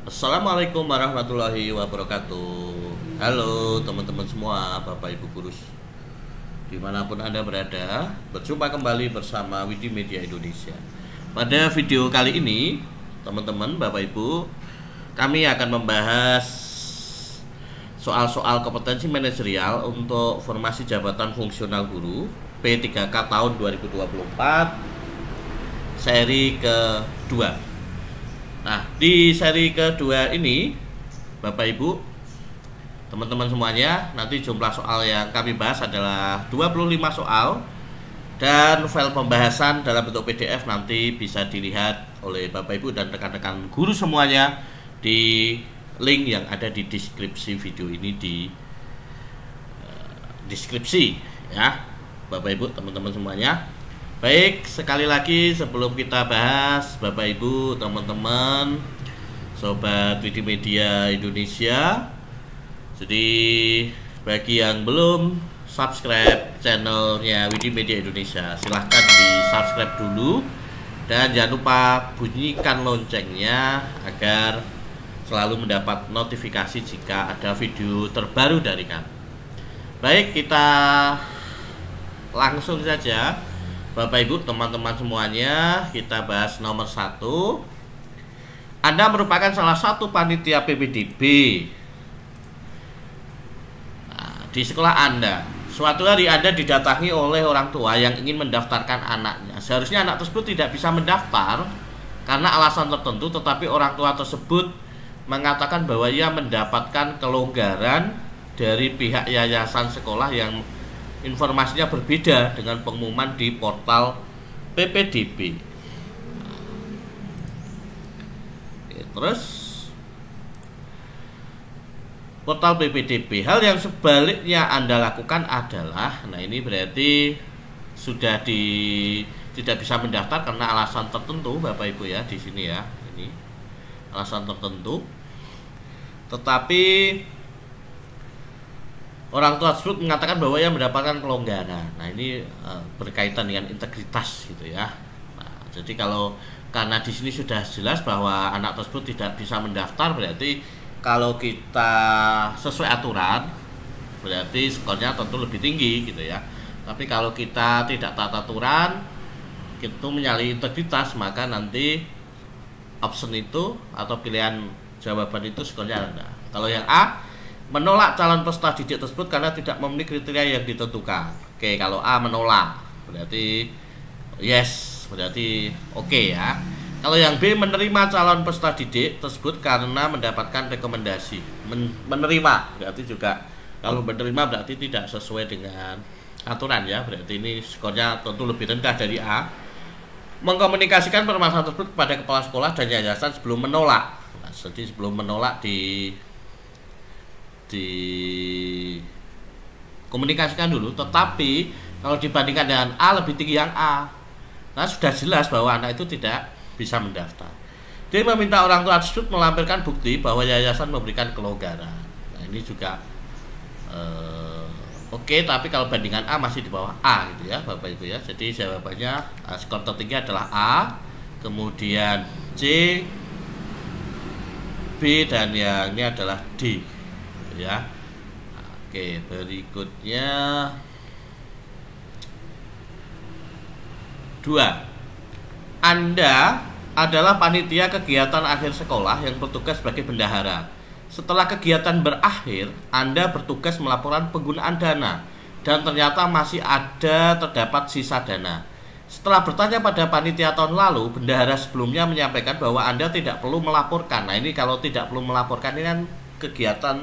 Assalamualaikum warahmatullahi wabarakatuh. Halo teman-teman semua, Bapak Ibu guru dimanapun Anda berada. Berjumpa kembali bersama Wikimedia Indonesia. Pada video kali ini, teman-teman Bapak Ibu, kami akan membahas soal-soal kompetensi manajerial untuk formasi jabatan fungsional guru P3K tahun 2024 seri kedua. Nah, di seri kedua ini, Bapak Ibu, teman-teman semuanya, nanti jumlah soal yang kami bahas adalah 25 soal. Dan file pembahasan dalam bentuk PDF nanti bisa dilihat oleh Bapak Ibu dan rekan-rekan guru semuanya di link yang ada di deskripsi video ini, di deskripsi ya, Bapak Ibu, teman-teman semuanya. Baik, sekali lagi sebelum kita bahas, Bapak Ibu, teman-teman, Sobat Wikimedia Indonesia, jadi bagi yang belum subscribe channelnya Wikimedia Indonesia, silahkan di subscribe dulu. Dan jangan lupa bunyikan loncengnya agar selalu mendapat notifikasi jika ada video terbaru dari kami. Baik, kita langsung saja, Bapak Ibu, teman-teman semuanya, kita bahas nomor 1. Anda merupakan salah satu panitia PPDB. Nah, di sekolah Anda, suatu hari Anda didatangi oleh orang tua yang ingin mendaftarkan anaknya. Seharusnya anak tersebut tidak bisa mendaftar karena alasan tertentu, tetapi orang tua tersebut mengatakan bahwa ia mendapatkan kelonggaran dari pihak yayasan sekolah yang informasinya berbeda dengan pengumuman di portal PPDB. Terus portal PPDB, hal yang sebaliknya Anda lakukan adalah, nah ini berarti sudah tidak bisa mendaftar karena alasan tertentu, Bapak Ibu ya, di sini ya, ini alasan tertentu. Tetapi orang tua tersebut mengatakan bahwa ia mendapatkan kelonggaran. Nah, ini berkaitan dengan integritas gitu ya. Nah, jadi karena di sini sudah jelas bahwa anak tersebut tidak bisa mendaftar, berarti kalau kita sesuai aturan, berarti skornya tentu lebih tinggi gitu ya. Tapi kalau kita tidak taat aturan, itu menyalahi integritas, maka nanti option itu atau pilihan jawaban itu skornya rendah. Kalau yang A, menolak calon peserta didik tersebut karena tidak memenuhi kriteria yang ditentukan. Oke, kalau A menolak, berarti yes, berarti oke ya. Kalau yang B, menerima calon peserta didik tersebut karena mendapatkan rekomendasi. Menerima, berarti juga kalau menerima berarti tidak sesuai dengan aturan ya. Berarti ini skornya tentu lebih rendah dari A. Mengkomunikasikan permasalahan tersebut kepada kepala sekolah dan yayasan sebelum menolak. Nah, jadi sebelum menolak dikomunikasikan dulu, tetapi kalau dibandingkan dengan A lebih tinggi yang A. Nah, sudah jelas bahwa anak itu tidak bisa mendaftar. Dia meminta orang tua tersebut melampirkan bukti bahwa yayasan memberikan kelonggaran. Nah, ini juga oke, tapi kalau bandingan A masih di bawah A gitu ya, Bapak Ibu ya. Jadi jawabannya skor tertinggi adalah A, kemudian C, B, dan yang ini adalah D ya. Oke, berikutnya 2. Anda adalah panitia kegiatan akhir sekolah yang bertugas sebagai bendahara. Setelah kegiatan berakhir, Anda bertugas melaporkan penggunaan dana dan ternyata masih terdapat sisa dana. Setelah bertanya pada panitia tahun lalu, bendahara sebelumnya menyampaikan bahwa Anda tidak perlu melaporkan. Nah, ini kalau tidak perlu melaporkan ini kan kegiatan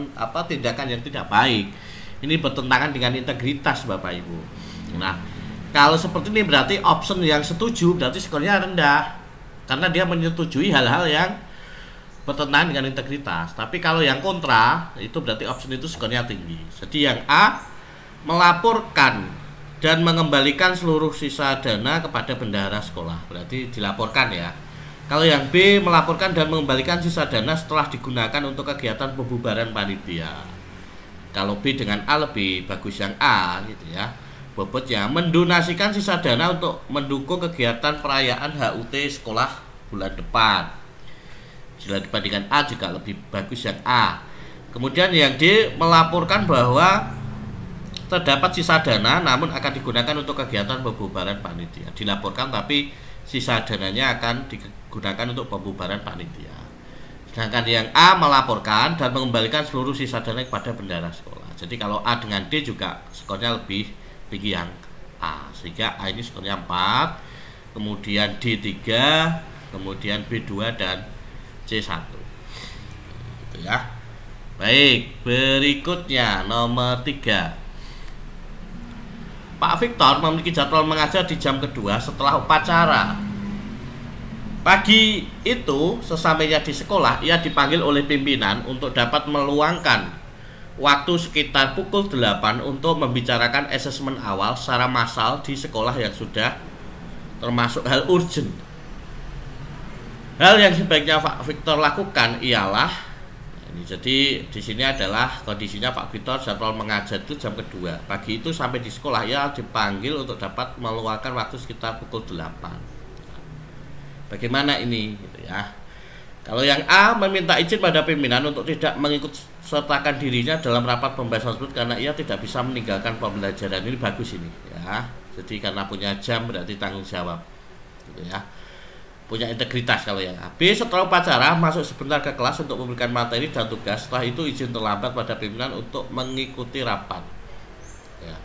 tindakan yang tidak baik. Ini bertentangan dengan integritas, Bapak Ibu. Nah, kalau seperti ini berarti option yang setuju berarti skornya rendah karena dia menyetujui hal-hal yang bertentangan dengan integritas. Tapi kalau yang kontra itu berarti option itu skornya tinggi. Jadi yang A, melaporkan dan mengembalikan seluruh sisa dana kepada bendahara sekolah, berarti dilaporkan ya. Kalau yang B, melaporkan dan mengembalikan sisa dana setelah digunakan untuk kegiatan pembubaran panitia. Kalau B dengan A lebih bagus yang A gitu ya. Bobotnya mendonasikan sisa dana untuk mendukung kegiatan perayaan HUT sekolah bulan depan. Jika dibandingkan A juga lebih bagus yang A. Kemudian yang D melaporkan bahwa terdapat sisa dana namun akan digunakan untuk kegiatan pembubaran panitia. Dilaporkan tapi sisa dananya akan digunakan untuk pembubaran panitia. Sedangkan yang A melaporkan dan mengembalikan seluruh sisa dana kepada bendahara sekolah. Jadi kalau A dengan D juga skornya lebih tinggi yang A. Sehingga A ini skornya 4, kemudian D 3, kemudian B 2 dan C1. Gitu ya. Baik, berikutnya nomor 3. Pak Victor memiliki jadwal mengajar di jam kedua setelah upacara. Pagi itu, sesampainya di sekolah, ia dipanggil oleh pimpinan untuk dapat meluangkan waktu sekitar pukul 8 untuk membicarakan asesmen awal secara massal di sekolah yang sudah termasuk hal urgent. Hal yang sebaiknya Pak Victor lakukan ialah ini, jadi di sini adalah kondisinya Pak Victor jadwal mengajar itu jam kedua. Pagi itu sampai di sekolah ia dipanggil untuk dapat meluangkan waktu sekitar pukul 8. Bagaimana ini gitu ya. Kalau yang A meminta izin pada pimpinan untuk tidak mengikut sertakan dirinya dalam rapat pembahasan tersebut karena ia tidak bisa meninggalkan pembelajaran. Ini bagus ini ya. Jadi karena punya jam berarti tanggung jawab gitu ya. Punya integritas kalau yang A. B setelah upacara masuk sebentar ke kelas untuk memberikan materi dan tugas. Setelah itu izin terlambat pada pimpinan untuk mengikuti rapat ya.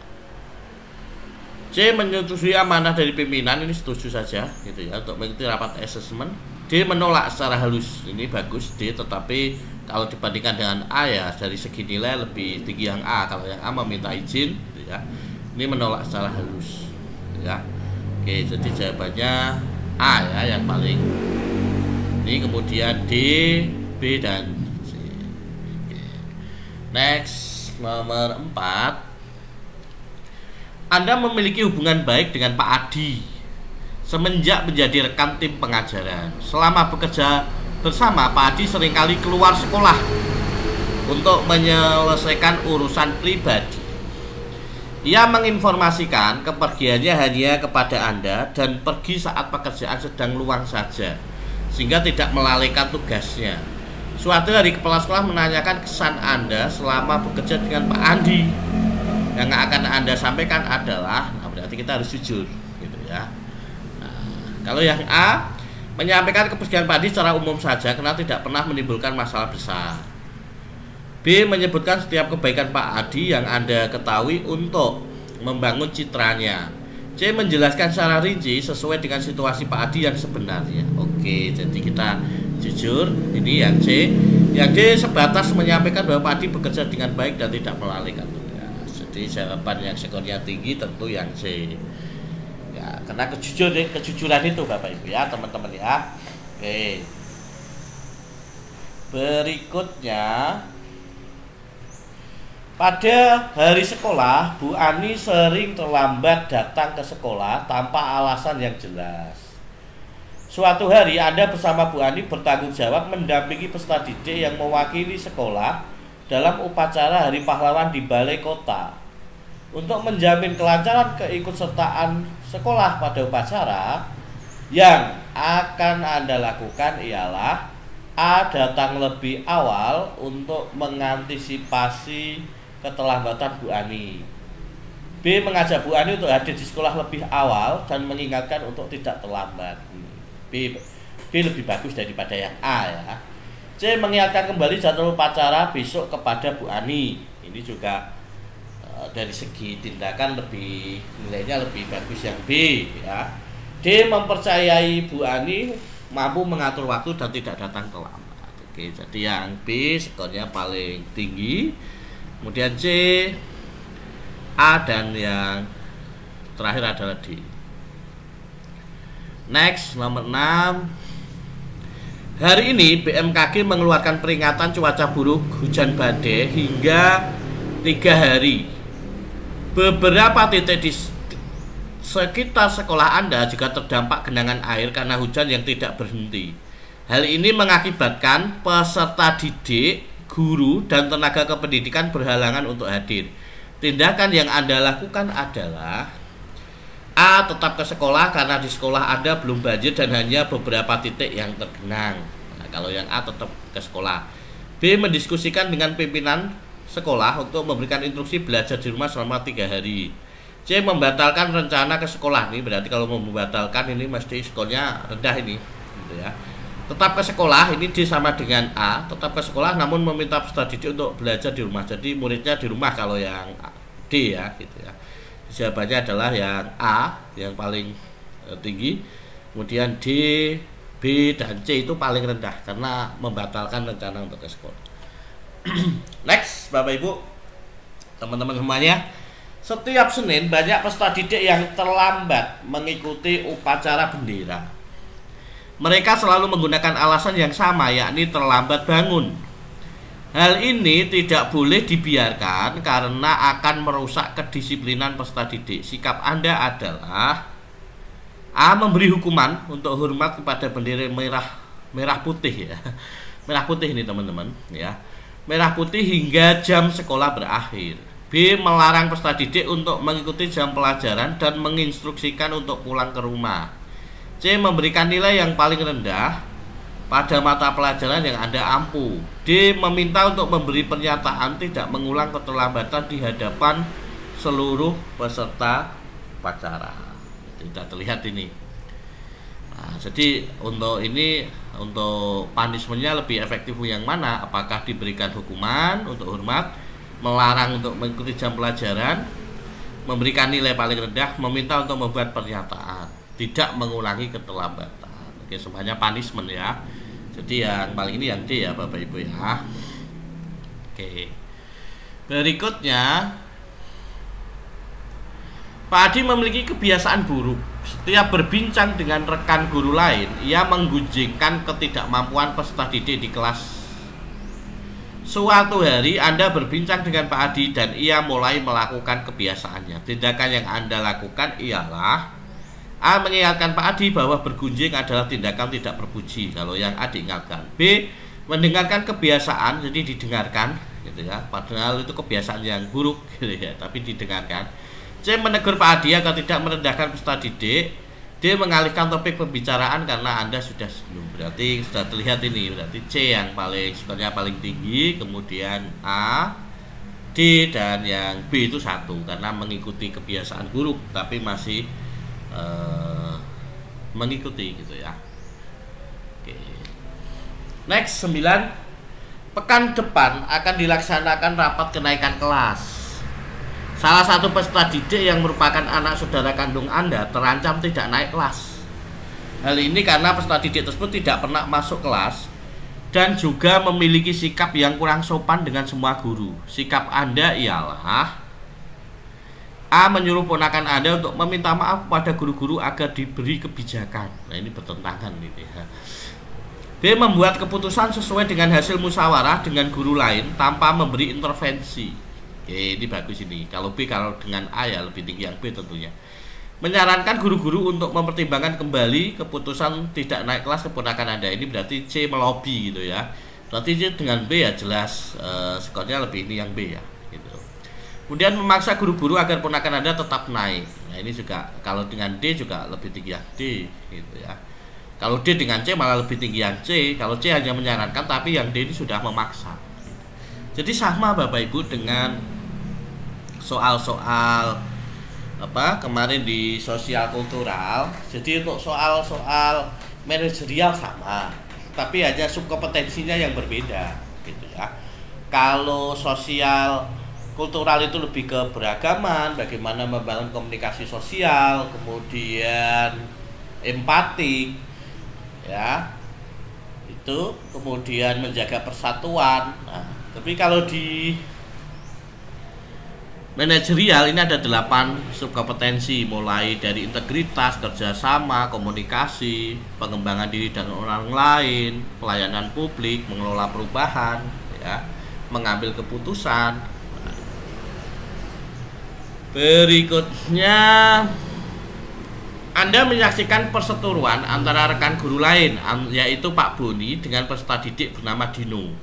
C menyetujui amanah dari pimpinan, ini setuju saja gitu ya, untuk mengikuti rapat asesmen. D menolak secara halus, ini bagus D, tetapi kalau dibandingkan dengan A ya dari segi nilai lebih tinggi yang A. Kalau yang A meminta izin gitu ya, ini menolak secara halus gitu ya. Oke, jadi jawabannya A ya yang paling ini, kemudian D, B dan C. Oke. Next, nomor 4. Anda memiliki hubungan baik dengan Pak Adi semenjak menjadi rekan tim pengajaran. Selama bekerja bersama, Pak Adi seringkali keluar sekolah untuk menyelesaikan urusan pribadi. Ia menginformasikan kepergiannya hanya kepada Anda dan pergi saat pekerjaan sedang luang saja, sehingga tidak melalaikan tugasnya. Suatu hari kepala sekolah menanyakan kesan Anda selama bekerja dengan Pak Adi. Yang akan Anda sampaikan adalah, nah berarti kita harus jujur gitu ya. Nah, kalau yang A menyampaikan kepergian Pak Adi secara umum saja karena tidak pernah menimbulkan masalah besar. B menyebutkan setiap kebaikan Pak Adi yang Anda ketahui untuk membangun citranya. C menjelaskan secara rinci sesuai dengan situasi Pak Adi yang sebenarnya. Oke, jadi kita jujur, ini yang C. Yang D sebatas menyampaikan bahwa Pak Adi bekerja dengan baik dan tidak melalaikan. Jadi jawaban yang skornya tinggi tentu yang C ya, karena kejujuran itu Bapak Ibu ya teman-teman ya. Oke, berikutnya, pada hari sekolah Bu Ani sering terlambat datang ke sekolah tanpa alasan yang jelas. Suatu hari Anda bersama Bu Ani bertanggung jawab mendampingi peserta didik yang mewakili sekolah dalam upacara Hari Pahlawan di Balai Kota. Untuk menjamin kelancaran keikutsertaan sekolah pada upacara, yang akan Anda lakukan ialah A. Datang lebih awal untuk mengantisipasi keterlambatan Bu Ani. B. Mengajak Bu Ani untuk hadir di sekolah lebih awal dan mengingatkan untuk tidak terlambat. B lebih bagus daripada yang A ya. C. Mengingatkan kembali jadwal upacara besok kepada Bu Ani. Ini juga dari segi tindakan lebih nilainya lebih bagus yang B ya. D. Mempercayai Bu Ani mampu mengatur waktu dan tidak datang terlambat. Oke, jadi yang B skornya paling tinggi. Kemudian C, A, dan yang terakhir adalah D. Next, nomor 6. Hari ini BMKG mengeluarkan peringatan cuaca buruk hujan badai hingga 3 hari. Beberapa titik di sekitar sekolah Anda juga terdampak genangan air karena hujan yang tidak berhenti. Hal ini mengakibatkan peserta didik, guru, dan tenaga kependidikan berhalangan untuk hadir. Tindakan yang Anda lakukan adalah A. Tetap ke sekolah karena di sekolah Anda belum banjir dan hanya beberapa titik yang tergenang. Nah, Kalau yang A tetap ke sekolah. B. Mendiskusikan dengan pimpinan sekolah untuk memberikan instruksi belajar di rumah selama 3 hari. C. Membatalkan rencana ke sekolah. Ini berarti kalau mau membatalkan ini mesti skornya rendah ini, gitu ya. Tetap ke sekolah, ini D sama dengan A, tetap ke sekolah namun meminta peserta didik untuk belajar di rumah. Jadi muridnya di rumah kalau yang D ya, gitu ya. Jawabannya adalah yang A yang paling tinggi, kemudian D, B, dan C itu paling rendah karena membatalkan rencana untuk ke sekolah. Next, Bapak Ibu, teman-teman semuanya, setiap Senin banyak peserta didik yang terlambat mengikuti upacara bendera. Mereka selalu menggunakan alasan yang sama, yakni terlambat bangun. Hal ini tidak boleh dibiarkan karena akan merusak kedisiplinan peserta didik. Sikap Anda adalah A. Memberi hukuman untuk hormat kepada bendera merah putih ya. Merah putih ini teman-teman ya. Merah putih hingga jam sekolah berakhir. B. Melarang peserta didik untuk mengikuti jam pelajaran dan menginstruksikan untuk pulang ke rumah. C. Memberikan nilai yang paling rendah pada mata pelajaran yang Anda ampuh. D. Meminta untuk memberi pernyataan tidak mengulang keterlambatan di hadapan seluruh peserta upacara. Tidak terlihat ini. Nah, jadi untuk ini, untuk punishmentnya lebih efektif yang mana? Apakah diberikan hukuman untuk hormat, melarang untuk mengikuti jam pelajaran, memberikan nilai paling rendah, meminta untuk membuat pernyataan, tidak mengulangi keterlambatan. Oke, semuanya punishment ya. Jadi yang paling ini yang D ya Bapak Ibu ya. Oke. Berikutnya, Pak Adi memiliki kebiasaan buruk. Setiap berbincang dengan rekan guru lain, ia menggunjingkan ketidakmampuan peserta didik di kelas. Suatu hari Anda berbincang dengan Pak Adi dan ia mulai melakukan kebiasaannya. Tindakan yang Anda lakukan ialah A. Mengingatkan Pak Adi bahwa bergunjing adalah tindakan tidak terpuji. Kalau yang A diingatkan. B. Mendengarkan kebiasaan, jadi didengarkan gitu ya. Padahal itu kebiasaan yang buruk gitu ya, tapi didengarkan. C. Menegur Pak Adi agar tidak merendahkan peserta didik. D. Mengalihkan topik pembicaraan karena Anda sudah sebelum. Berarti sudah terlihat ini, berarti C yang paling skornya paling tinggi, kemudian A, D, dan yang B itu 1 karena mengikuti kebiasaan buruk tapi masih mengikuti gitu ya. Oke. Next 9. Pekan depan akan dilaksanakan rapat kenaikan kelas. Salah satu peserta didik yang merupakan anak saudara kandung Anda terancam tidak naik kelas. Hal ini karena peserta didik tersebut tidak pernah masuk kelas dan juga memiliki sikap yang kurang sopan dengan semua guru. Sikap Anda ialah A. Menyuruh ponakan Anda untuk meminta maaf kepada guru-guru agar diberi kebijakan. Nah ini bertentangan gitu ya. B. Membuat keputusan sesuai dengan hasil musyawarah dengan guru lain tanpa memberi intervensi. Oke, ini bagus ini. Kalau B, kalau dengan A ya lebih tinggi yang B tentunya. Menyarankan guru-guru untuk mempertimbangkan kembali keputusan tidak naik kelas keponakan Anda. Ini berarti C melobi gitu ya. Berarti C dengan B ya jelas skornya lebih ini yang B ya gitu. Kemudian memaksa guru-guru agar ponakan Anda tetap naik. Nah ini juga kalau dengan D juga lebih tinggi yang D gitu ya. Kalau D dengan C malah lebih tinggi yang C. Kalau C hanya menyarankan tapi yang D ini sudah memaksa. Jadi sama Bapak Ibu dengan soal-soal kemarin di sosial kultural. Jadi untuk soal-soal manajerial sama, tapi hanya subkompetensinya yang berbeda gitu ya. Kalau sosial kultural itu lebih ke beragaman, bagaimana membangun komunikasi sosial, kemudian empati ya. Itu kemudian menjaga persatuan. Nah, tapi kalau di manajerial ini ada 8 subkompetensi, mulai dari integritas, kerjasama, komunikasi, pengembangan diri dan orang lain, pelayanan publik, mengelola perubahan, ya, mengambil keputusan. Berikutnya, Anda menyaksikan perseteruan antara rekan guru lain, yaitu Pak Boni dengan peserta didik bernama Dino.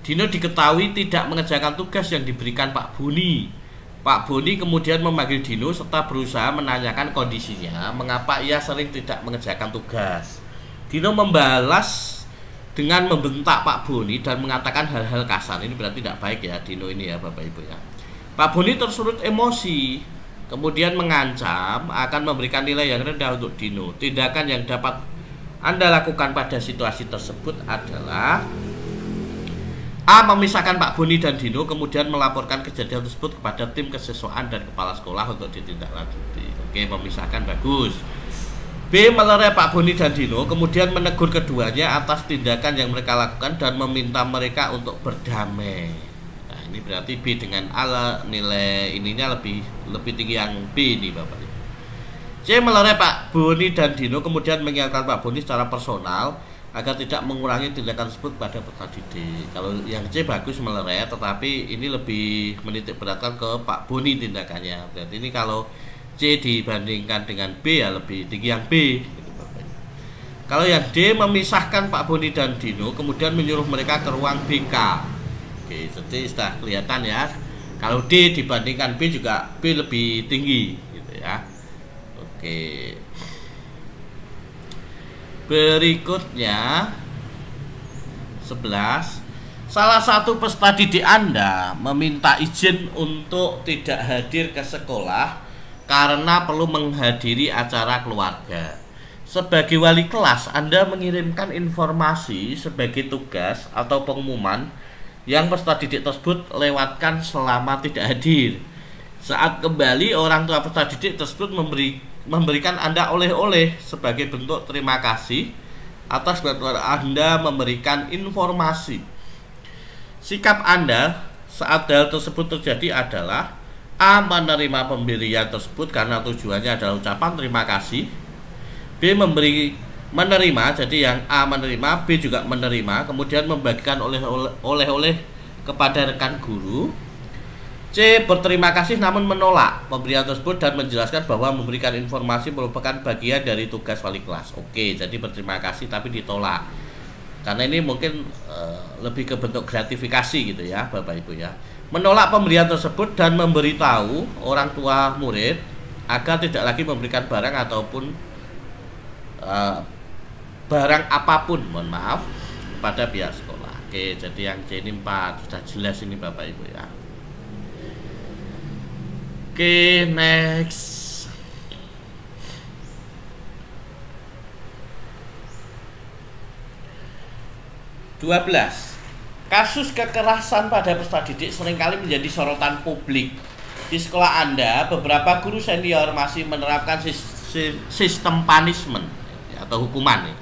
Dino diketahui tidak mengerjakan tugas yang diberikan Pak Boni. Pak Boni kemudian memanggil Dino serta berusaha menanyakan kondisinya, mengapa ia sering tidak mengerjakan tugas. Dino membalas dengan membentak Pak Boni dan mengatakan hal-hal kasar. Ini berarti tidak baik ya Dino ini ya Bapak Ibu ya. Pak Boni tersulut emosi, kemudian mengancam akan memberikan nilai yang rendah untuk Dino. Tindakan yang dapat Anda lakukan pada situasi tersebut adalah A. Memisahkan Pak Boni dan Dino, kemudian melaporkan kejadian tersebut kepada tim kesiswaan dan kepala sekolah untuk ditindaklanjuti. Oke, memisahkan bagus. B. Melerai Pak Boni dan Dino, kemudian menegur keduanya atas tindakan yang mereka lakukan dan meminta mereka untuk berdamai. Nah, ini berarti B dengan A, nilai ininya lebih tinggi yang B ini Bapak. C. Melerai Pak Boni dan Dino, kemudian mengingatkan Pak Boni secara personal agar tidak mengurangi tindakan tersebut pada peserta didik. Kalau yang C bagus melerai, tetapi ini lebih menitik beratkan ke Pak Boni tindakannya. Berarti ini kalau C dibandingkan dengan B ya lebih tinggi yang B. Kalau yang D memisahkan Pak Boni dan Dino, kemudian menyuruh mereka ke ruang BK. Oke, jadi sudah kelihatan ya. Kalau D dibandingkan B juga B lebih tinggi, gitu ya. Oke. Berikutnya 11. Salah satu peserta didik Anda meminta izin untuk tidak hadir ke sekolah karena perlu menghadiri acara keluarga. Sebagai wali kelas, Anda mengirimkan informasi sebagai tugas atau pengumuman yang peserta didik tersebut lewatkan selama tidak hadir. Saat kembali, orang tua peserta didik tersebut memberikan Anda oleh-oleh sebagai bentuk terima kasih atas bantuan Anda memberikan informasi. Sikap Anda saat hal tersebut terjadi adalah A. Menerima pemberian tersebut karena tujuannya adalah ucapan terima kasih. B. Menerima, jadi yang A menerima, B juga menerima, kemudian membagikan oleh-oleh kepada rekan guru. C. Berterima kasih namun menolak pemberian tersebut dan menjelaskan bahwa memberikan informasi merupakan bagian dari tugas wali kelas. Oke, jadi berterima kasih tapi ditolak. Karena ini mungkin lebih ke bentuk gratifikasi gitu ya Bapak Ibu ya. Menolak pemberian tersebut dan memberitahu orang tua murid agar tidak lagi memberikan barang ataupun barang apapun, mohon maaf, kepada pihak sekolah. Oke, jadi yang C ini 4, sudah jelas ini Bapak Ibu ya. Oke, next. (12) Kasus kekerasan pada peserta didik seringkali menjadi sorotan publik. Di sekolah Anda, beberapa guru senior masih menerapkan sistem punishment atau hukuman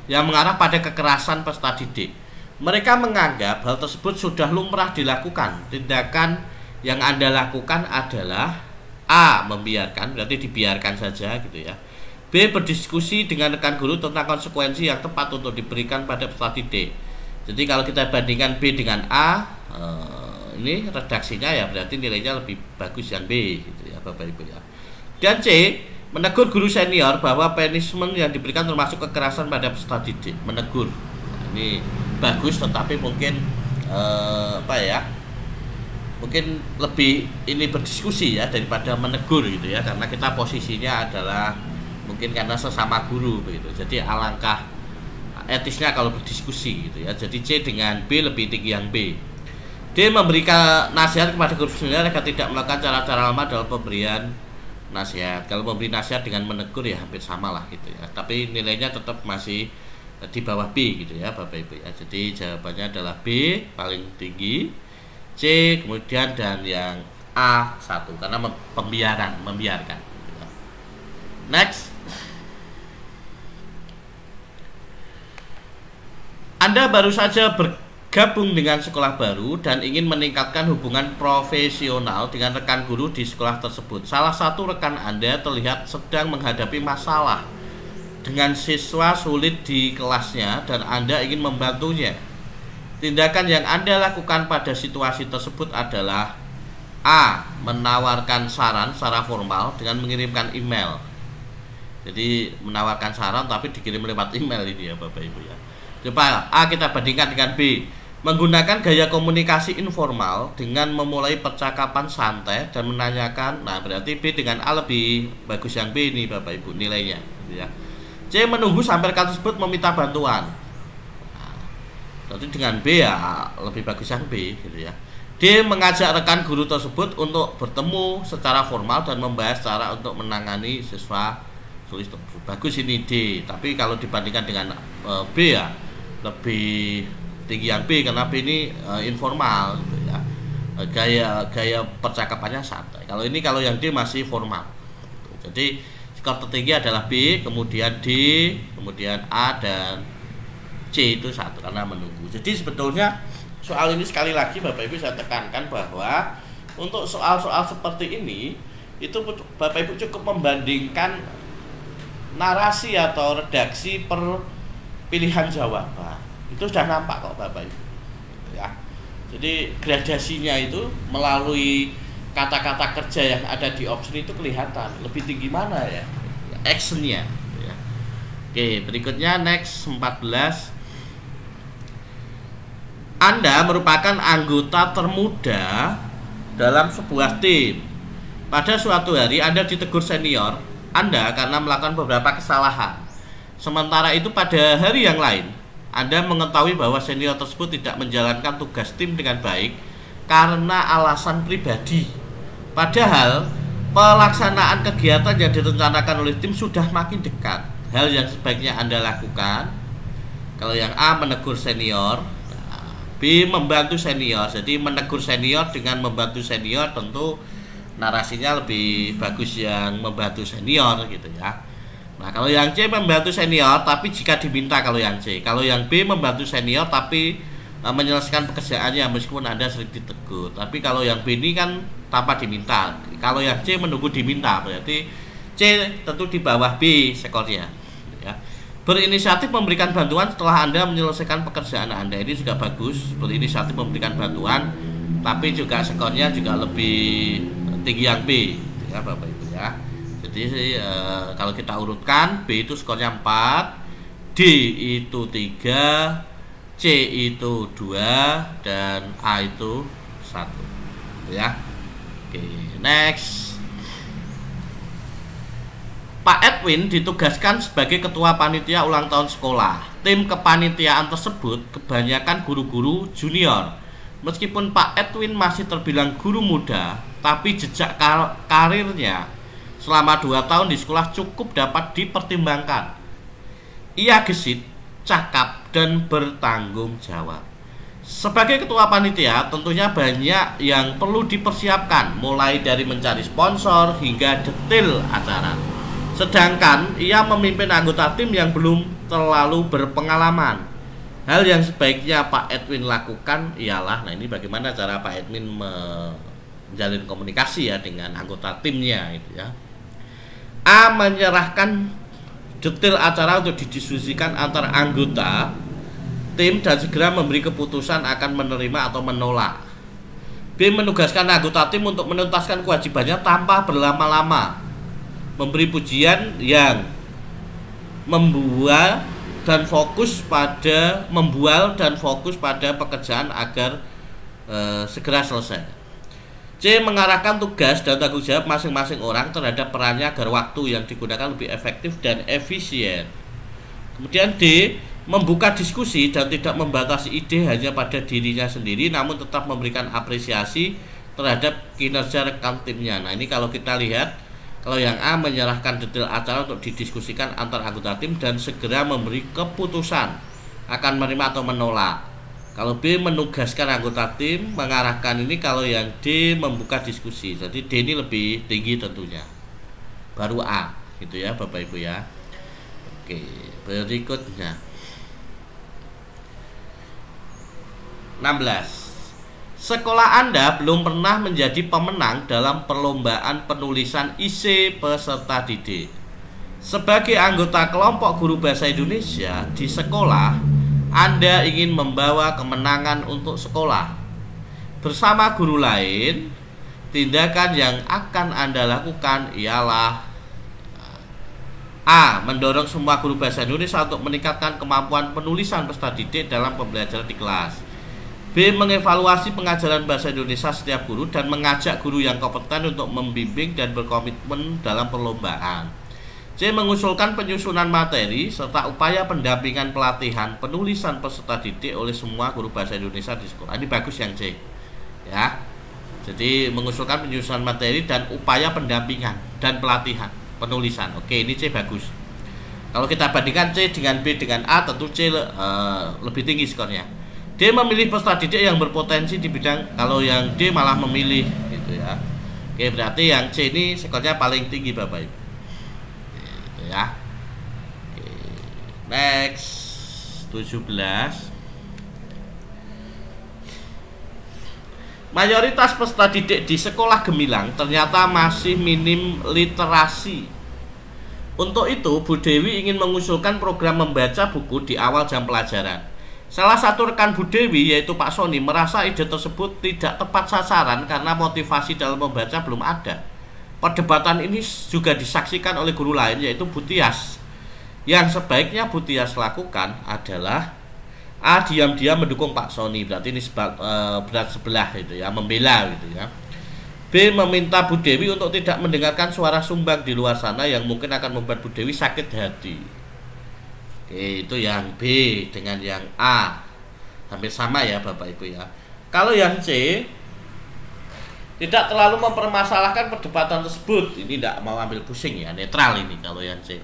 yang mengarah pada kekerasan peserta didik. Mereka menganggap hal tersebut sudah lumrah dilakukan. Tindakan yang Anda lakukan adalah A. Membiarkan, berarti dibiarkan saja gitu ya. B. Berdiskusi dengan rekan guru tentang konsekuensi yang tepat untuk diberikan pada peserta didik. Jadi kalau kita bandingkan B dengan A, ini redaksinya ya berarti nilainya lebih bagus yang B gitu ya Bapak Ibu ya. Dan C. Menegur guru senior bahwa punishment yang diberikan termasuk kekerasan pada peserta didik. Menegur, ini bagus tetapi mungkin mungkin lebih ini berdiskusi ya daripada menegur gitu ya, karena kita posisinya adalah mungkin karena sesama guru begitu. Jadi alangkah etisnya kalau berdiskusi gitu ya. Jadi C dengan B lebih tinggi yang B. D. Memberikan nasihat kepada guru senior agar tidak melakukan cara-cara lama dalam pemberian nasihat. Kalau memberi nasihat dengan menegur ya hampir sama lah gitu ya, tapi nilainya tetap masih di bawah B gitu ya Bapak Ibu ya. Jadi jawabannya adalah B paling tinggi, C kemudian, dan yang A 1 karena membiarkan gitu ya. Next. Anda baru saja bergabung dengan sekolah baru dan ingin meningkatkan hubungan profesional dengan rekan guru di sekolah tersebut. Salah satu rekan Anda terlihat sedang menghadapi masalah dengan siswa sulit di kelasnya dan Anda ingin membantunya. Tindakan yang Anda lakukan pada situasi tersebut adalah A. Menawarkan saran secara formal dengan mengirimkan email. Jadi menawarkan saran tapi dikirim lewat email ini ya Bapak Ibu ya. Coba A kita bandingkan dengan B. Menggunakan gaya komunikasi informal dengan memulai percakapan santai dan menanyakan. Nah berarti B dengan A lebih bagus yang B ini Bapak Ibu nilainya ya. C. Menunggu sampai rekan tersebut meminta bantuan. Nah, Jadi dengan B ya lebih bagus yang B gitu ya. D. Mengajak rekan guru tersebut untuk bertemu secara formal dan membahas cara untuk menangani siswa tulis tersebut. Bagus ini D, tapi kalau dibandingkan dengan B ya lebih tinggi yang B, karena B ini informal gitu ya. Gaya percakapannya santai. Kalau yang D masih formal. Jadi skor tertinggi adalah B, kemudian D, kemudian A, dan C itu 1 karena menunggu. Jadi sebetulnya soal ini sekali lagi Bapak Ibu saya tekankan bahwa untuk soal-soal seperti ini itu Bapak Ibu cukup membandingkan narasi atau redaksi per pilihan jawaban. Itu sudah nampak kok Bapak Ibu. Ya. Jadi gradasinya itu melalui kata-kata kerja yang ada di option itu kelihatan lebih tinggi mana ya actionnya ya. Oke, berikutnya next 14. Anda merupakan anggota termuda dalam sebuah tim. Pada suatu hari Anda ditegur senior Anda karena melakukan beberapa kesalahan. Sementara itu pada hari yang lain Anda mengetahui bahwa senior tersebut tidak menjalankan tugas tim dengan baik karena alasan pribadi. Padahal pelaksanaan kegiatan yang direncanakan oleh tim sudah makin dekat. Hal yang sebaiknya Anda lakukan, kalau yang A menegur senior, B membantu senior. Jadi menegur senior dengan membantu senior tentu narasinya lebih bagus yang membantu senior gitu ya. Nah kalau yang C membantu senior tapi jika diminta, kalau yang C. Kalau yang B membantu senior tapi menyelesaikan pekerjaannya meskipun Anda sering ditegur. Tapi kalau yang B ini kan tanpa diminta. Kalau yang C menunggu diminta, berarti C tentu di bawah B skornya ya. Berinisiatif memberikan bantuan setelah Anda menyelesaikan pekerjaan Anda, ini juga bagus. Berinisiatif memberikan bantuan tapi juga skornya juga lebih tinggi yang B ya Bapak Ibu ya. Jadi kalau kita urutkan, B itu skornya 4, D itu 3, C itu 2, dan A itu 1 ya. Oke, next. Pak Edwin ditugaskan sebagai ketua panitia ulang tahun sekolah. Tim kepanitiaan tersebut kebanyakan guru-guru junior. Meskipun Pak Edwin masih terbilang guru muda, tapi jejak karirnya selama 2 tahun di sekolah cukup dapat dipertimbangkan. Ia gesit, cakap, dan bertanggung jawab. Sebagai ketua panitia tentunya banyak yang perlu dipersiapkan, mulai dari mencari sponsor hingga detail acara. Sedangkan ia memimpin anggota tim yang belum terlalu berpengalaman. Hal yang sebaiknya Pak Edwin lakukan ialah, nah ini bagaimana cara Pak Edwin menjalin komunikasi ya dengan anggota timnya itu ya. A. Menyerahkan detail acara untuk didiskusikan antar anggota tim dan segera memberi keputusan akan menerima atau menolak. B. Menugaskan anggota tim untuk menuntaskan kewajibannya tanpa berlama-lama, memberi pujian yang membual dan fokus pada pekerjaan agar segera selesai. C. Mengarahkan tugas dan tanggung jawab masing-masing orang terhadap perannya agar waktu yang digunakan lebih efektif dan efisien. Kemudian D. Membuka diskusi dan tidak membatasi ide hanya pada dirinya sendiri, namun tetap memberikan apresiasi terhadap kinerja rekan timnya. Nah ini kalau kita lihat, kalau yang A menyerahkan detail acara untuk didiskusikan antar anggota tim dan segera memberi keputusan akan menerima atau menolak. Kalau B menugaskan anggota tim mengarahkan ini, kalau yang D membuka diskusi. Jadi D ini lebih tinggi tentunya. Baru A gitu ya Bapak Ibu ya. Oke, berikutnya 16. Sekolah Anda belum pernah menjadi pemenang dalam perlombaan penulisan IC peserta didik. Sebagai anggota kelompok guru bahasa Indonesia di sekolah, Anda ingin membawa kemenangan untuk sekolah. Bersama guru lain, tindakan yang akan Anda lakukan ialah A. Mendorong semua guru bahasa Indonesia untuk meningkatkan kemampuan penulisan peserta didik dalam pembelajaran di kelas. B. Mengevaluasi pengajaran bahasa Indonesia setiap guru dan mengajak guru yang kompeten untuk membimbing dan berkomitmen dalam perlombaan. C. Mengusulkan penyusunan materi serta upaya pendampingan pelatihan penulisan peserta didik oleh semua guru bahasa Indonesia di sekolah. Ini bagus yang C ya. Jadi mengusulkan penyusunan materi dan upaya pendampingan dan pelatihan penulisan. Oke, ini C bagus. Kalau kita bandingkan C dengan B dengan A, tentu C lebih tinggi skornya. D. Memilih peserta didik yang berpotensi di bidang, kalau yang D malah memilih gitu ya. Oke, berarti yang C ini skornya paling tinggi Bapak Ibu. Gitu ya. Oke. Next 17. Mayoritas peserta didik di sekolah Gemilang ternyata masih minim literasi. Untuk itu, Bu Dewi ingin mengusulkan program membaca buku di awal jam pelajaran. Salah satu rekan Bu Dewi, yaitu Pak Sony, merasa ide tersebut tidak tepat sasaran karena motivasi dalam membaca belum ada. Perdebatan ini juga disaksikan oleh guru lain, yaitu Bu Tias. Yang sebaiknya Bu Tias lakukan adalah A. Diam-diam mendukung Pak Sony, berarti ini berat sebelah gitu ya, membela gitu ya. B. Meminta Bu Dewi untuk tidak mendengarkan suara sumbang di luar sana yang mungkin akan membuat Bu Dewi sakit hati. Oke, itu yang B dengan yang A. Hampir sama ya Bapak Ibu ya. Kalau yang C, tidak terlalu mempermasalahkan perdebatan tersebut. Ini tidak mau ambil pusing ya, netral ini kalau yang C.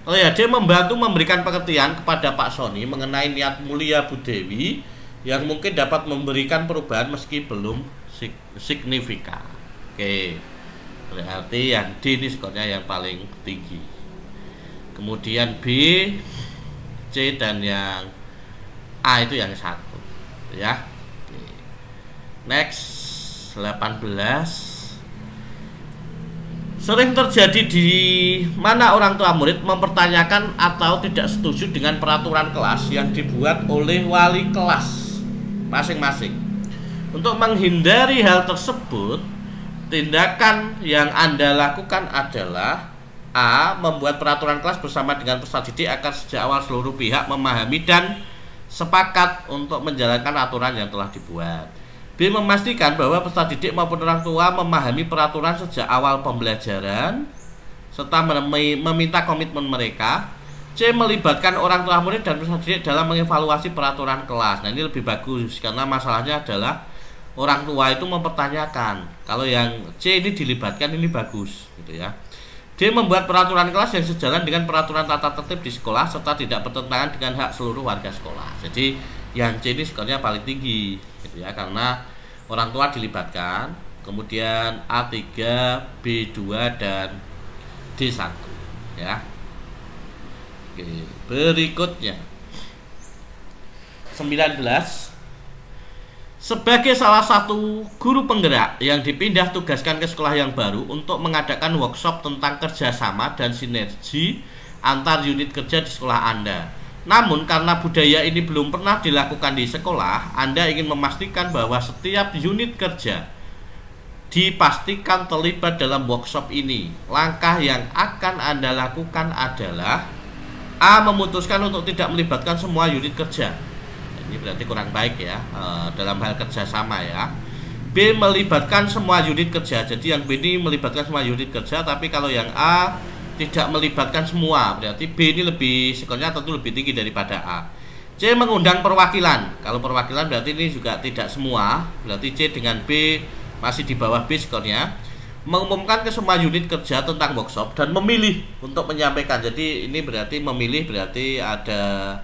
Kalau ya D. Membantu memberikan pengertian kepada Pak Sony mengenai niat mulia Bu Dewi yang mungkin dapat memberikan perubahan meski belum signifikan. Oke, berarti yang D ini skornya yang paling tinggi. Kemudian B, C dan yang A itu yang satu ya. Oke. Next 18. Sering terjadi di mana orang tua murid mempertanyakan atau tidak setuju dengan peraturan kelas yang dibuat oleh wali kelas masing-masing. Untuk menghindari hal tersebut, tindakan yang Anda lakukan adalah A. Membuat peraturan kelas bersama dengan peserta didik agar sejak awal seluruh pihak memahami dan sepakat untuk menjalankan aturan yang telah dibuat. B. Memastikan bahwa peserta didik maupun orang tua memahami peraturan sejak awal pembelajaran serta meminta komitmen mereka. C. Melibatkan orang tua murid dan peserta didik dalam mengevaluasi peraturan kelas. Nah, ini lebih bagus karena masalahnya adalah orang tua itu mempertanyakan. Kalau yang C ini dilibatkan, ini bagus gitu ya. D. Membuat peraturan kelas yang sejalan dengan peraturan tata tertib di sekolah serta tidak bertentangan dengan hak seluruh warga sekolah. Jadi yang C ini skornya paling tinggi gitu ya, karena orang tua dilibatkan. Kemudian A3, B2 dan D1 ya. Oke, berikutnya 19. Sebagai salah satu guru penggerak yang dipindah tugaskan ke sekolah yang baru untuk mengadakan workshop tentang kerjasama dan sinergi antar unit kerja di sekolah Anda. Namun karena budaya ini belum pernah dilakukan di sekolah, Anda ingin memastikan bahwa setiap unit kerja dipastikan terlibat dalam workshop ini. Langkah yang akan Anda lakukan adalah A. Memutuskan untuk tidak melibatkan semua unit kerja. Ini berarti kurang baik ya dalam hal kerjasama ya. B. Melibatkan semua unit kerja. Jadi yang B ini melibatkan semua unit kerja, tapi kalau yang A tidak melibatkan semua, berarti B ini lebih skornya tentu lebih tinggi daripada A. C. Mengundang perwakilan. Kalau perwakilan berarti ini juga tidak semua, berarti C dengan B masih di bawah B skornya. Mengumumkan ke semua unit kerja tentang workshop dan memilih untuk menyampaikan. Jadi ini berarti memilih, berarti ada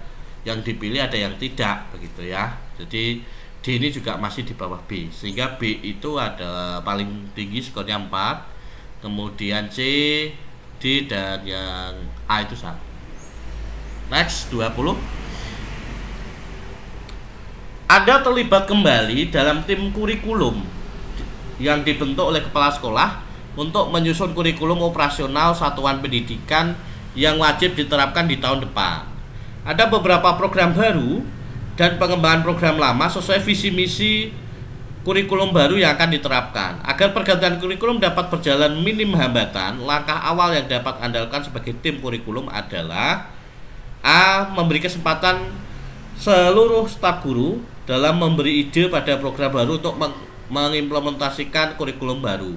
yang dipilih, ada yang tidak begitu ya. Jadi D ini juga masih di bawah B, sehingga B itu ada paling tinggi skornya 4. Kemudian C, D dan yang A itu 1. Next 20. Anda terlibat kembali dalam tim kurikulum yang dibentuk oleh kepala sekolah untuk menyusun kurikulum operasional satuan pendidikan yang wajib diterapkan di tahun depan. Ada beberapa program baru dan pengembangan program lama sesuai visi misi kurikulum baru yang akan diterapkan. Agar pergantian kurikulum dapat berjalan minim hambatan, langkah awal yang dapat Anda lakukan sebagai tim kurikulum adalah A. Memberi kesempatan seluruh staf guru dalam memberi ide pada program baru untuk mengimplementasikan kurikulum baru.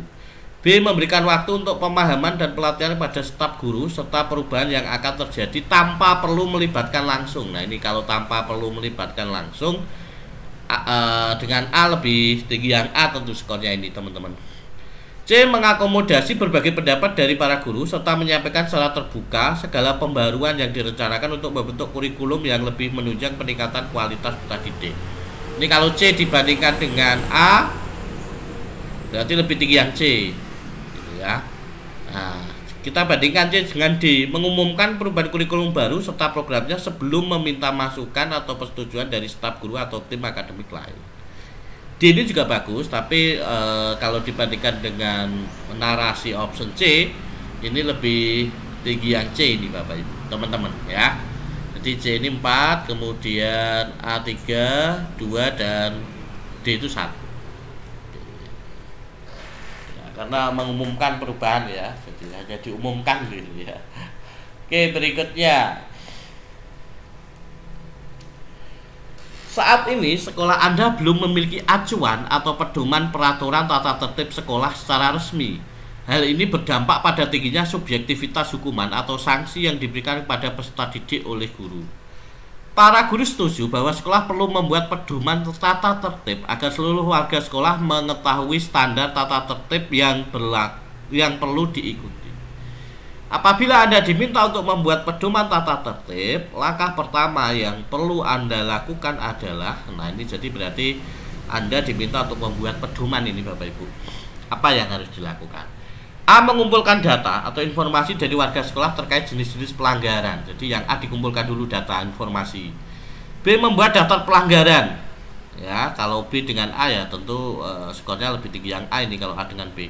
B. Memberikan waktu untuk pemahaman dan pelatihan pada staf guru serta perubahan yang akan terjadi tanpa perlu melibatkan langsung. Nah, ini kalau tanpa perlu melibatkan langsung, dengan A lebih tinggi yang A tentu skornya ini, teman-teman. C. Mengakomodasi berbagai pendapat dari para guru serta menyampaikan secara terbuka segala pembaruan yang direncanakan untuk membentuk kurikulum yang lebih menunjang peningkatan kualitas peserta didik. Ini kalau C dibandingkan dengan A, berarti lebih tinggi yang C, gitu ya. Nah, kita bandingkan C dengan D. Mengumumkan perubahan kurikulum baru serta programnya sebelum meminta masukan atau persetujuan dari staf guru atau tim akademik lain. D ini juga bagus, tapi kalau dibandingkan dengan narasi option C, ini lebih tinggi yang C ini Bapak Ibu, teman-teman ya. Jadi C ini 4, kemudian A 3, 2, dan D itu 1 ya, karena mengumumkan perubahan ya, jadi hanya diumumkan gitu ya. Oke, berikutnya. Saat ini sekolah Anda belum memiliki acuan atau pedoman peraturan tata tertib sekolah secara resmi. Hal ini berdampak pada tingginya subjektivitas hukuman atau sanksi yang diberikan kepada peserta didik oleh guru. Para guru setuju bahwa sekolah perlu membuat pedoman tata tertib agar seluruh warga sekolah mengetahui standar tata tertib yang perlu diikuti. Apabila Anda diminta untuk membuat pedoman tata tertib, langkah pertama yang perlu Anda lakukan adalah, nah ini jadi berarti Anda diminta untuk membuat pedoman ini Bapak Ibu. Apa yang harus dilakukan? A. Mengumpulkan data atau informasi dari warga sekolah terkait jenis-jenis pelanggaran. Jadi yang A dikumpulkan dulu data informasi. B. Membuat daftar pelanggaran. Ya, kalau B dengan A ya tentu skornya lebih tinggi yang A ini kalau A dengan B.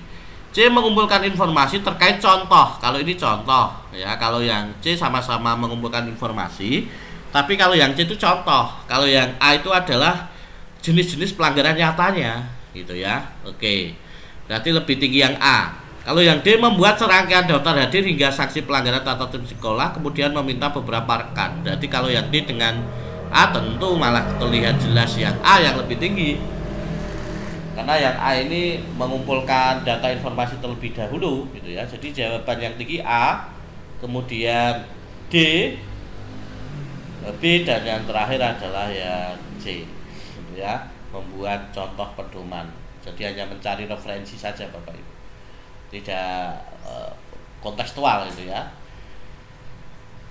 C. Mengumpulkan informasi terkait contoh. Kalau ini contoh ya, kalau yang C sama-sama mengumpulkan informasi, tapi kalau yang C itu contoh. Kalau yang A itu adalah jenis-jenis pelanggaran nyatanya gitu ya. Oke. Berarti lebih tinggi yang A. Kalau yang D, membuat serangkaian daftar hadir hingga sanksi pelanggaran tata tertib sekolah, kemudian meminta beberapa rekan. Berarti kalau yang D dengan A tentu malah terlihat jelas yang A yang lebih tinggi. Karena yang A ini mengumpulkan data informasi terlebih dahulu gitu ya. Jadi jawaban yang tinggi A, kemudian D, B, dan yang terakhir adalah yang C gitu ya. Membuat contoh pedoman. Jadi hanya mencari referensi saja Bapak Ibu. Tidak kontekstual gitu ya.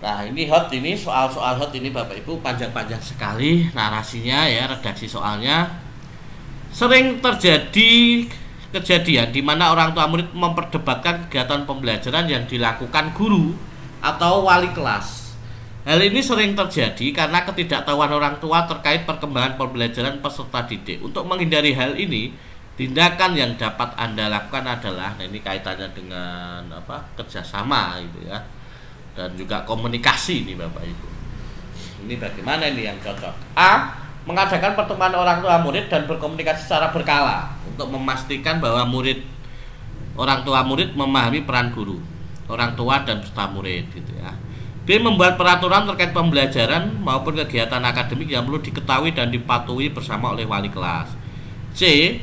Nah, ini hot, ini soal-soal hot ini Bapak Ibu, panjang-panjang sekali narasinya ya, redaksi soalnya. Sering terjadi kejadian di mana orang tua murid memperdebatkan kegiatan pembelajaran yang dilakukan guru atau wali kelas. Hal ini sering terjadi karena ketidaktahuan orang tua terkait perkembangan pembelajaran peserta didik. Untuk menghindari hal ini, tindakan yang dapat Anda lakukan adalah, nah ini kaitannya dengan kerjasama gitu ya, dan juga komunikasi ini Bapak Ibu. Ini bagaimana ini yang cocok? A. Mengadakan pertemuan orang tua murid dan berkomunikasi secara berkala untuk memastikan bahwa orang tua murid memahami peran guru, orang tua dan peserta murid gitu ya. B. Membuat peraturan terkait pembelajaran maupun kegiatan akademik yang perlu diketahui dan dipatuhi bersama oleh wali kelas. C.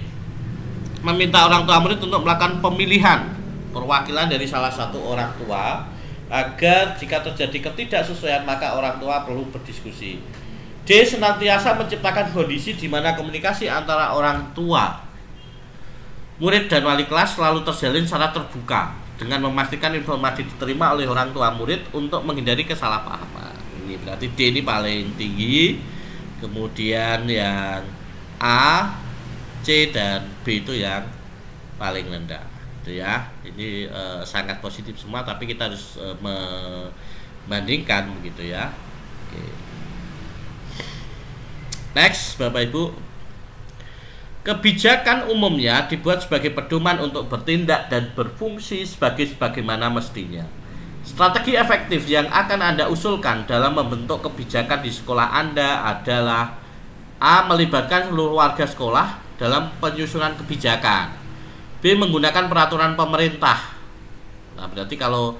Meminta orang tua murid untuk melakukan pemilihan perwakilan dari salah satu orang tua agar jika terjadi ketidaksesuaian maka orang tua perlu berdiskusi. D. Senantiasa menciptakan kondisi di mana komunikasi antara orang tua, murid dan wali kelas selalu terjalin secara terbuka dengan memastikan informasi diterima oleh orang tua murid untuk menghindari kesalahpahaman. Ini berarti D ini paling tinggi, kemudian yang A, C, dan B itu yang paling rendah. Itu ya. Ini sangat positif semua, tapi kita harus membandingkan begitu ya. Oke. Next, Bapak Ibu. Kebijakan umumnya dibuat sebagai pedoman untuk bertindak dan berfungsi sebagaimana mestinya. Strategi efektif yang akan Anda usulkan dalam membentuk kebijakan di sekolah Anda adalah A. Melibatkan seluruh warga sekolah dalam penyusunan kebijakan. B. Menggunakan peraturan pemerintah. Nah, berarti kalau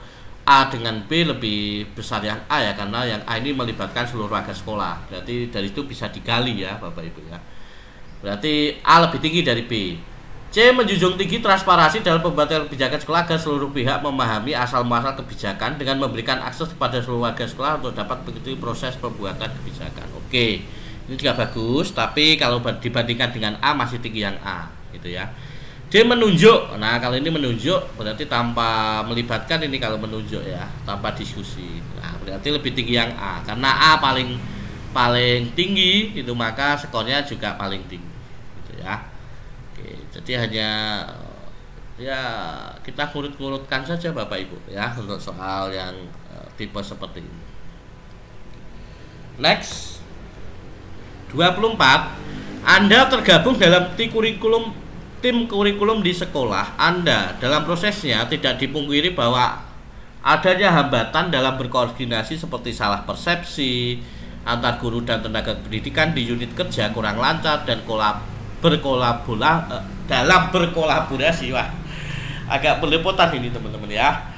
A dengan B lebih besar yang A ya, karena yang A ini melibatkan seluruh warga sekolah. Berarti dari itu bisa digali ya Bapak Ibu ya. Berarti A lebih tinggi dari B. C. Menjunjung tinggi transparansi dalam pembuatan kebijakan sekolah agar seluruh pihak memahami asal-muasal kebijakan dengan memberikan akses kepada seluruh warga sekolah untuk dapat mengikuti proses pembuatan kebijakan. Oke, ini juga bagus, tapi kalau dibandingkan dengan A masih tinggi yang A, gitu ya. D. Menunjuk. Nah, kalau ini menunjuk berarti tanpa melibatkan, ini kalau menunjuk ya, tanpa diskusi. Nah, berarti lebih tinggi yang A karena A paling tinggi itu, maka skornya juga paling tinggi, gitu ya. Oke, jadi hanya ya kita ngurut-ngurutkan saja Bapak Ibu ya untuk soal yang tipe seperti ini. Next. 24. Anda tergabung dalam tim kurikulum di sekolah Anda. Dalam prosesnya tidak dipungkiri bahwa adanya hambatan dalam berkoordinasi seperti salah persepsi antar guru dan tenaga pendidikan di unit kerja kurang lancar dan berkolaborasi. Wah, agak belepotan ini teman-teman ya.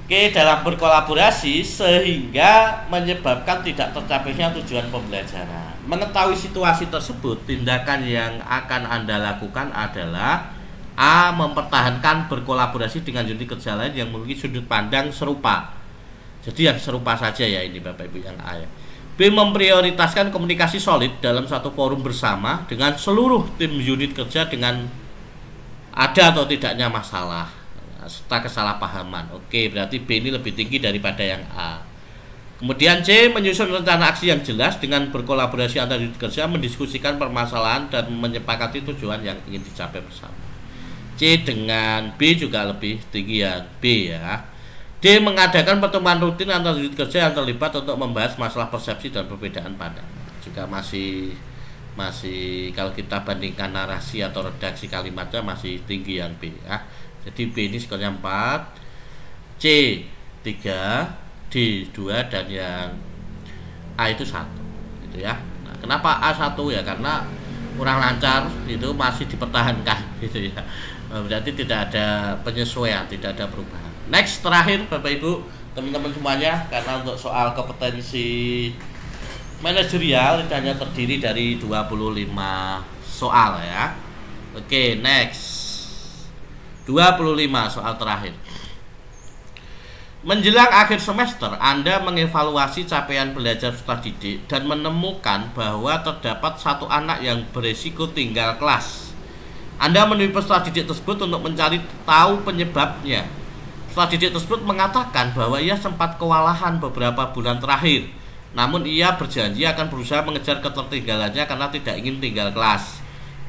Oke, dalam berkolaborasi sehingga menyebabkan tidak tercapainya tujuan pembelajaran. Mengetahui situasi tersebut, tindakan yang akan Anda lakukan adalah A. Mempertahankan berkolaborasi dengan unit kerja lain yang memiliki sudut pandang serupa. Jadi yang serupa saja ya ini Bapak Ibu yang A ya. B. Memprioritaskan komunikasi solid dalam satu forum bersama dengan seluruh tim unit kerja dengan ada atau tidaknya masalah serta kesalahpahaman. Oke, berarti B ini lebih tinggi daripada yang A. Kemudian C. Menyusun rencana aksi yang jelas dengan berkolaborasi antar unit kerja, mendiskusikan permasalahan dan menyepakati tujuan yang ingin dicapai bersama. C dengan B juga lebih tinggi yang B ya. D. Mengadakan pertemuan rutin antar unit kerja yang terlibat untuk membahas masalah persepsi dan perbedaan pandangan. Juga masih kalau kita bandingkan narasi atau redaksi kalimatnya masih tinggi yang B ya. Jadi B ini skornya 4, C 3, D 2 dan yang A itu 1 gitu ya. Nah, kenapa A 1 ya? Karena kurang lancar itu masih dipertahankan gitu ya. Berarti tidak ada penyesuaian, tidak ada perubahan. Next, terakhir Bapak Ibu, teman-teman semuanya, karena untuk soal kompetensi manajerial itu hanya terdiri dari 25 soal ya. Oke, next. 25 soal terakhir. Menjelang akhir semester, Anda mengevaluasi capaian belajar peserta didik dan menemukan bahwa terdapat satu anak yang beresiko tinggal kelas. Anda menemui peserta didik tersebut untuk mencari tahu penyebabnya. Peserta didik tersebut mengatakan bahwa ia sempat kewalahan beberapa bulan terakhir, namun ia berjanji akan berusaha mengejar ketertinggalannya karena tidak ingin tinggal kelas.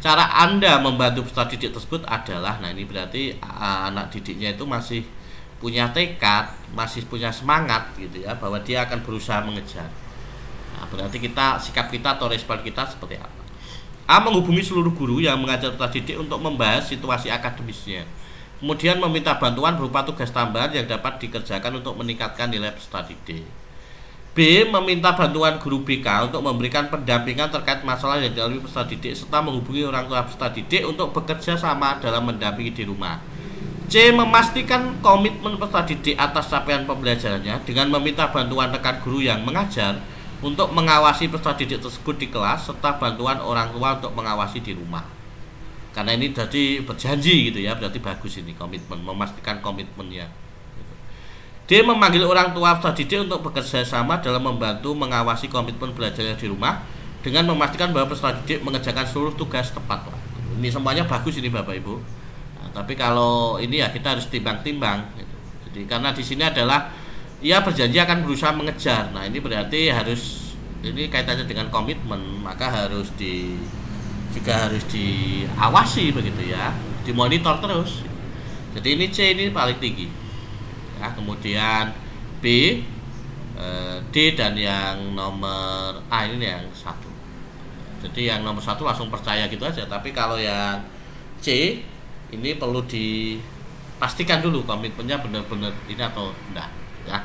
Cara Anda membantu peserta didik tersebut adalah, nah ini berarti anak didiknya itu masih punya tekad, masih punya semangat gitu ya, bahwa dia akan berusaha mengejar. Nah, berarti sikap kita atau respon kita seperti apa? A. Menghubungi seluruh guru yang mengajar peserta didik untuk membahas situasi akademisnya. Kemudian meminta bantuan berupa tugas tambahan yang dapat dikerjakan untuk meningkatkan nilai peserta didik. B. Meminta bantuan guru BK untuk memberikan pendampingan terkait masalah yang dialami peserta didik serta menghubungi orang tua peserta didik untuk bekerja sama dalam mendampingi di rumah. C. Memastikan komitmen peserta didik atas capaian pembelajarannya dengan meminta bantuan rekan guru yang mengajar untuk mengawasi peserta didik tersebut di kelas serta bantuan orang tua untuk mengawasi di rumah. Karena ini jadi berjanji gitu ya, berarti bagus ini komitmen, memastikan komitmennya. D. Memanggil orang tua peserta didik untuk bekerja sama dalam membantu mengawasi komitmen belajarnya di rumah dengan memastikan bahwa peserta didik mengerjakan seluruh tugas tepat waktu. Ini semuanya bagus ini Bapak Ibu. Nah, tapi kalau ini ya kita harus timbang-timbang gitu. Jadi karena di sini adalah ia berjanji akan berusaha mengejar. Nah, ini berarti ini kaitannya dengan komitmen, maka juga harus diawasi begitu ya, dimonitor terus. Jadi ini C ini paling tinggi. Ya, kemudian B, D dan yang nomor A ini yang 1. Jadi yang nomor 1 langsung percaya gitu aja. Tapi kalau yang C ini perlu dipastikan dulu komitmennya benar-benar ini atau enggak ya.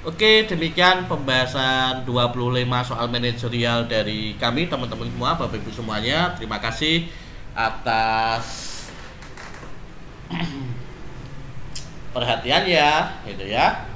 Oke, demikian pembahasan 25 soal manajerial dari kami teman-teman semua, Bapak Ibu semuanya. Terima kasih atas perhatiannya gitu ya.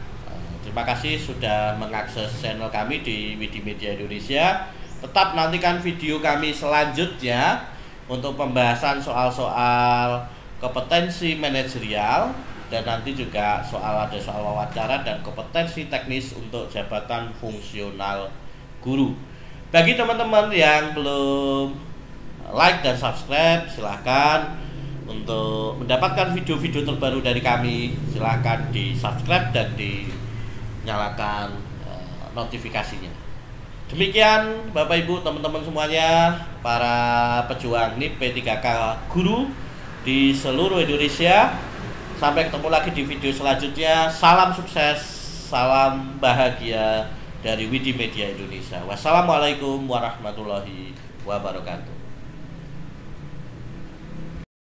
Terima kasih sudah mengakses channel kami di Widimedia Indonesia. Tetap nantikan video kami selanjutnya untuk pembahasan soal-soal kompetensi manajerial, dan nanti juga ada soal wawancara dan kompetensi teknis untuk jabatan fungsional guru. Bagi teman-teman yang belum like dan subscribe, silahkan untuk mendapatkan video-video terbaru dari kami, silahkan di subscribe dan dinyalakan notifikasinya. Demikian Bapak Ibu teman-teman semuanya, para pejuang NIP P3K guru di seluruh Indonesia. Sampai ketemu lagi di video selanjutnya. Salam sukses, salam bahagia dari Widi Media Indonesia. Wassalamualaikum warahmatullahi wabarakatuh.